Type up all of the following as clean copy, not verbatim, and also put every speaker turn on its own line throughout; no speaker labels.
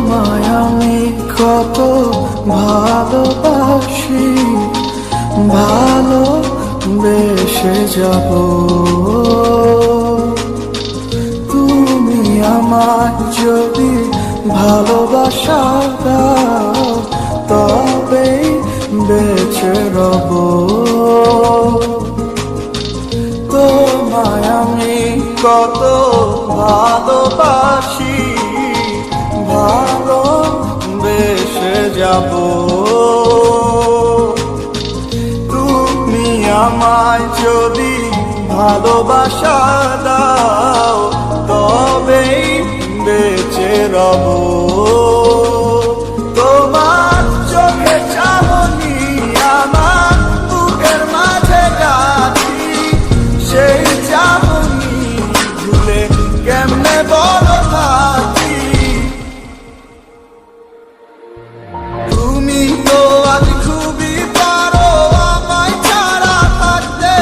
তোমায় আমি কত ভালোবাসি, ভালোবেসে যাব। তুমি আমায় যদি ভালোবাসা দাও, তবেই বেঁচে রব। তোমায় আমি কত ভালোবাসি, ভালোবেসে যাব। তুমি আমায় যদি ভালোবাসা দাও, তবেই বেঁচে রব। তোমার চোখে চাহনি আমার বুকের মাঝে গাছি, সেই চাহনি ভুলে কেমনে বড় থাকি। তুমি তো আজ খুবই পারো আমায় ছাড়া থাকতে,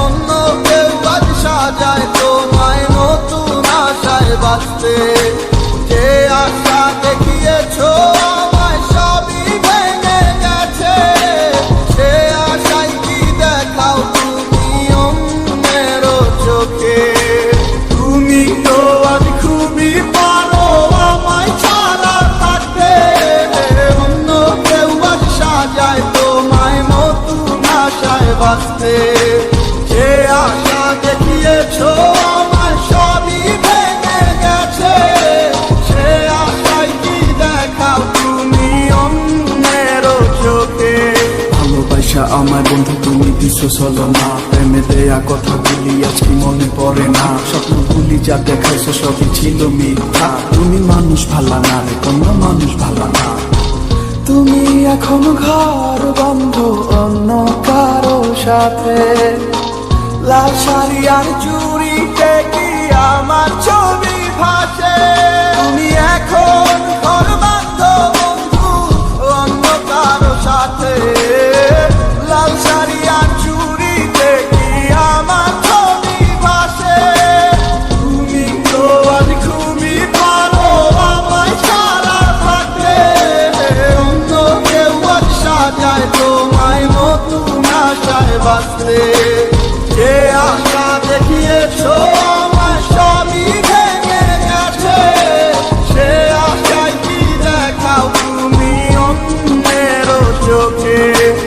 অন্য কেউ আজ সাজায় তোমায় নতুন আশায় বাঁচতে। যে আশা দেখিয়েছো আমায় সবই ভেঙে গেছে, সে আশায় কি দেখাও তুমি অন্যের চোখে। তুমি তো আজ খুবই পারো আমায় ছাড়া থাকতে, অন্য কেউ আজ সাজায় তোমায় নতুন আশায় বাঁচতে। যে আশা দেখিয়েছো আমায় সবই ভেঙে গেছে, সে আশায় কি দেখাও তুমি অন্যের চোখে।
ভালোবাসা আমার বন্ধু তুমি দিছো ছলনা, প্রেমে দেয়া কথা গুলি আজ কি মনে পড়ে না। স্বপ্নগুলি যা দেখাইছো সবই ছিল মিথ্যা। তুমি মানুষ ভালা না রে, কোনো মানুষ ভালা না।
তুমি এখন ঘর বন্ধ অন্য কারো সাথে, লাল শাড়ি আর চুড়িতে কি আমার ছবি ভাসে। তুমি এখন ঘর বন্ধ বন্ধু অন্য কারো সাথে, লাল শাড়ি আর চুড়িতে কি আমার ছবি ভাসে। তুমি তো আজ খুবই ভালো আমায় ছাড়া থাকতে, অন্য কেউ আজ সাজায় তোমায় নতুন আশায় বাঁচতে। যে আশা দেখিয়েছো আমায় সবই ভেঙে গেছে, সে আশায় কি দেখাও তুমি অন্যের চোখে।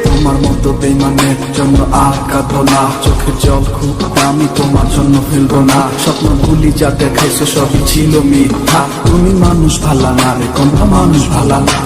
তোমার মতো বেইমানের জন্য আর কাঁদবো না, চোখের জল খুব দামি তোমার জন্য ফেলবো না। স্বপ্নগুলি যা দেখাইছো সবই ছিল মিথ্যা। তুমি মানুষ ভালা না রে, কোনো মানুষ ভালা না।